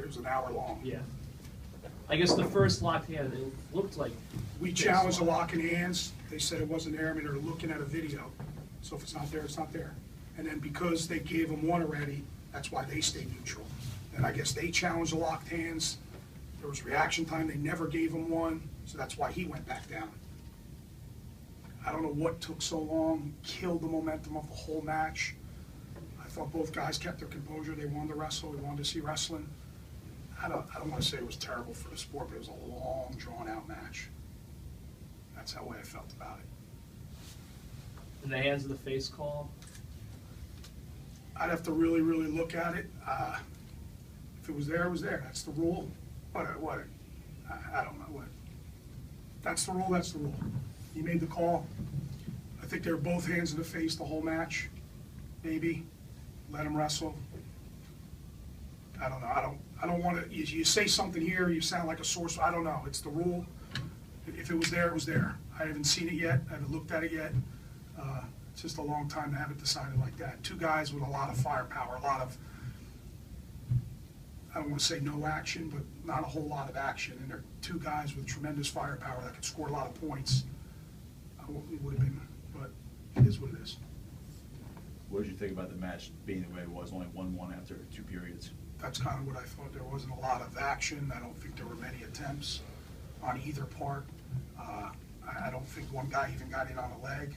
it was an hour long. Yeah. I guess the first locked hand, it looked like. We challenged the locking hands. They said it wasn't there. I mean, they're looking at a video. So if it's not there, it's not there. And then because they gave them one already, that's why they stayed neutral. And I guess they challenged the locked hands. There was reaction time. They never gave him one. So that's why he went back down. I don't know what took so long, killed the momentum of the whole match. I thought both guys kept their composure. They wanted to wrestle. They wanted to see wrestling. I don't want to say it was terrible for the sport, but it was a long, drawn-out match. That's how way I felt about it. In the hands of the face call? I'd have to really, really look at it. If it was there, it was there. That's the rule. I don't know what. That's the rule, that's the rule. He made the call. I think they were both hands in the face the whole match. Maybe. Let him wrestle. I don't know. I don't want to, you say something here, you sound like a source. I don't know. It's the rule. If it was there, it was there. I haven't seen it yet. I haven't looked at it yet. It's just a long time to have it decided like that. Two guys with a lot of firepower, a lot of, I don't want to say no action, but not a whole lot of action. And they're two guys with tremendous firepower that could score a lot of points. It would have been, but it is what it is. What did you think about the match being the way it was, only 1-1 after 2 periods? That's kind of what I thought. There wasn't a lot of action. I don't think there were many attempts on either part. I don't think one guy even got in on a leg.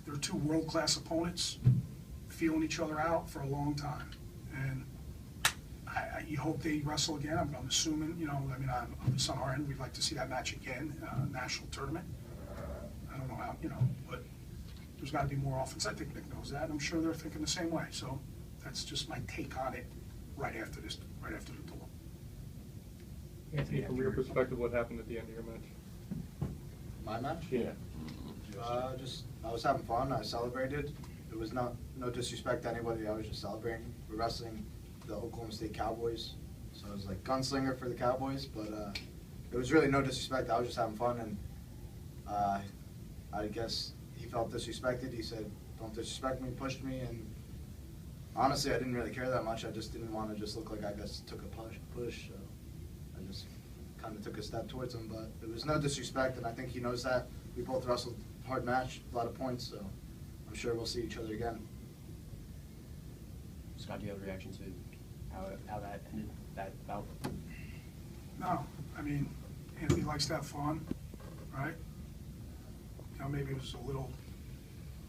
They're two world-class opponents feeling each other out for a long time. And you hope they wrestle again. I'm assuming, you know, I mean, on on our end, we'd like to see that match again, national tournament. I don't know how, you know, but there's got to be more offense. I think Nick knows that. I'm sure they're thinking the same way. So that's just my take on it right after the duel. Anthony, from your perspective, what happened at the end of your match? My match? Yeah. I was having fun. I celebrated. It was no disrespect to anybody. I was just celebrating. We're wrestling the Oklahoma State Cowboys, so I was like gunslinger for the Cowboys. But it was really no disrespect. I was just having fun, and I guess he felt disrespected. He said, "Don't disrespect me," pushed me, and honestly, I didn't really care that much. I just didn't want to just look like I guess took a push. So I just kind of took a step towards him, but it was no disrespect, and I think he knows that. We both wrestled a hard match, a lot of points, so I'm sure we'll see each other again. Scott, do you have a reaction to how that ended, that bout? No, I mean, Anthony likes to have fun, right? You know, maybe it was a little,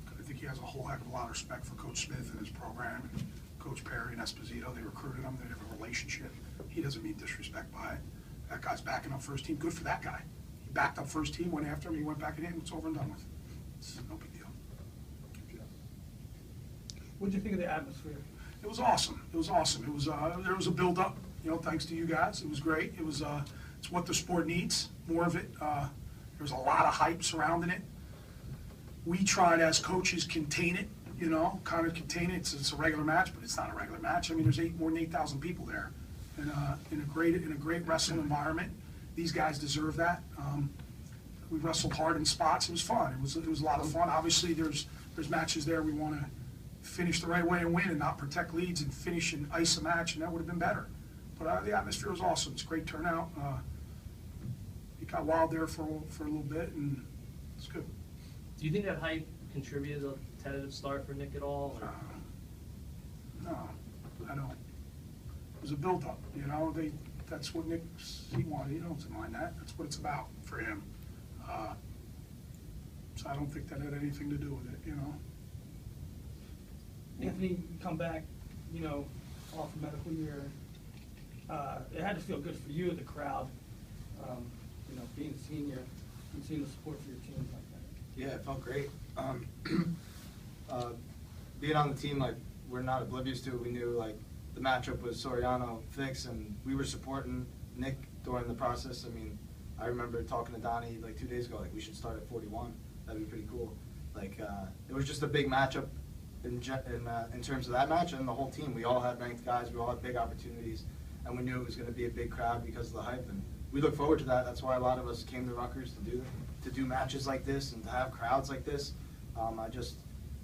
I think he has a whole heck of a lot of respect for Coach Smith and his program, and Coach Perry and Esposito. They recruited him, they have a relationship. He doesn't mean disrespect by it. That guy's backing up first team, good for that guy. He backed up first team, went after him, he went back in, it's over and done with. It's no big deal. What did you think of the atmosphere? It was awesome. It was awesome. It was there was a build-up, you know, thanks to you guys. It was great. It was it's what the sport needs, more of it. There was a lot of hype surrounding it. We tried as coaches contain it, you know, kind of contain it. It's a regular match, but it's not a regular match. I mean, there's more than 8,000 people there, and in a great wrestling environment. These guys deserve that. We wrestled hard in spots. It was fun. It was a lot of fun. Obviously, there's matches there we want to finish the right way and win, and not protect leads and finish and ice a match, and that would have been better. But the atmosphere was awesome. It's a great turnout. It got wild there for a little bit, and it's good. Do you think that hype contributed to a tentative start for Nick at all? No, I don't. It was a build-up, you know. That's what he wanted. He doesn't mind that. That's what it's about for him. So I don't think that had anything to do with it, you know. Anthony, you come back, you know, off a medical year. It had to feel good for you, the crowd, you know, being a senior and seeing the support for your team like that. Yeah, it felt great. Being on the team, like, we're not oblivious to it. We knew, like, the matchup was Soriano fix, and we were supporting Nick during the process. I mean, I remember talking to Donnie like 2 days ago, like, we should start at 41. That'd be pretty cool. Like, it was just a big matchup in terms of that match and the whole team. We all had ranked guys, we all had big opportunities, and we knew it was going to be a big crowd because of the hype, and we look forward to that. That's why a lot of us came to Rutgers to do matches like this and to have crowds like this. I just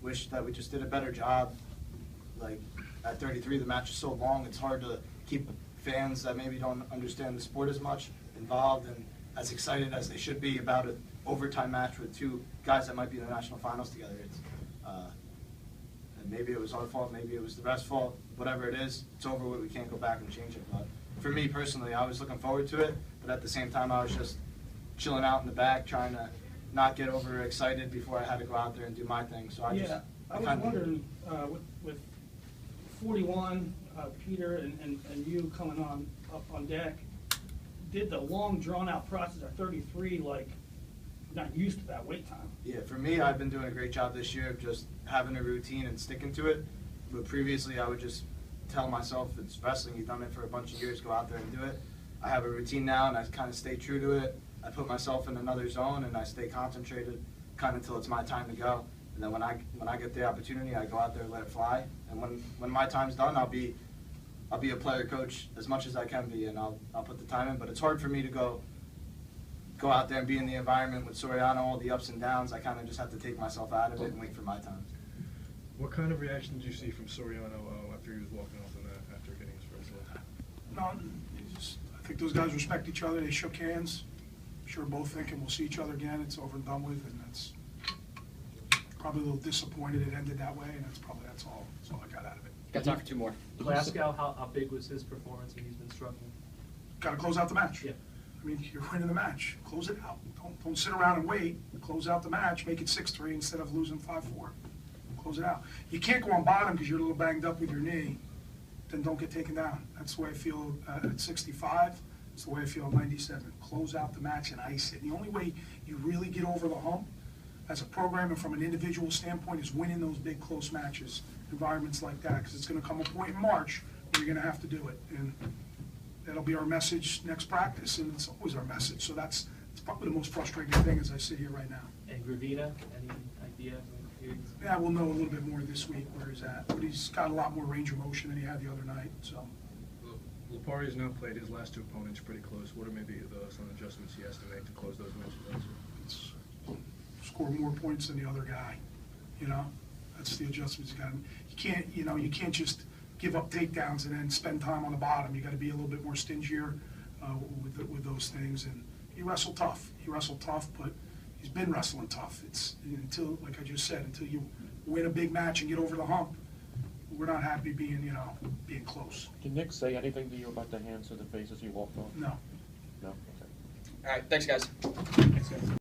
wish that we just did a better job. Like, at 33, the match is so long, it's hard to keep fans that maybe don't understand the sport as much involved and as excited as they should be about an overtime match with two guys that might be in the national finals together. And maybe it was our fault, maybe it was the ref's fault, whatever it is, it's over with, we can't go back and change it. But for me personally, I was looking forward to it, but at the same time, I was just chilling out in the back, trying to not get overexcited before I had to go out there and do my thing. So I was wondering, with 41, Peter and you coming up on deck, did the long drawn-out process at 33, like, not used to that wait time? Yeah, for me, I've been doing a great job this year of just having a routine and sticking to it. But previously, I would just tell myself, it's wrestling, you've done it for a bunch of years, go out there and do it. I have a routine now, and I kind of stay true to it. I put myself in another zone, and I stay concentrated kind of until it's my time to go. And then when I get the opportunity, I go out there and let it fly. And when my time's done, I'll be a player coach as much as I can be, and I'll put the time in. But it's hard for me to go out there and be in the environment with Soriano, all the ups and downs. I kind of just have to take myself out of it and wait for my time. What kind of reaction did you see from Soriano after he was walking off the mat after getting his first win? No, I think those guys respect each other. They shook hands. I'm sure both thinking we'll see each other again. It's over and done with, and that's probably a little disappointed it ended that way, and that's all I got out of it. Got time for two more. Glasgow, how big was his performance when he's been struggling? Got to close out the match. Yeah. I mean, you're winning the match. Close it out. Don't sit around and wait. Close out the match. Make it 6-3 instead of losing 5-4. Close it out. You can't go on bottom because you're a little banged up with your knee. Then don't get taken down. That's the way I feel at 65. It's the way I feel at 97. Close out the match and ice it. And the only way you really get over the hump as a program and from an individual standpoint is winning those big close matches, environments like that, because it's going to come a point in March where you're going to have to do it. And that'll be our message next practice, and it's always our message. So it's probably the most frustrating thing as I sit here right now. And Gravina, any idea? Yeah, we'll know a little bit more this week where he's at, but he's got a lot more range of motion than he had the other night. So Lipari's now played his last two opponents pretty close. What are maybe some adjustments he has to make to close those matches? It's score more points than the other guy. You know, that's the adjustments you got. You can't just give up takedowns and then spend time on the bottom. You got to be a little bit more stingier with those things. And he wrestled tough. But he's been wrestling tough. It's until, like I just said, until you win a big match and get over the hump, we're not happy being close. Did Nick say anything to you about the hands to the face as you walked off? No. No? Okay. All right, thanks, guys. Thanks, guys.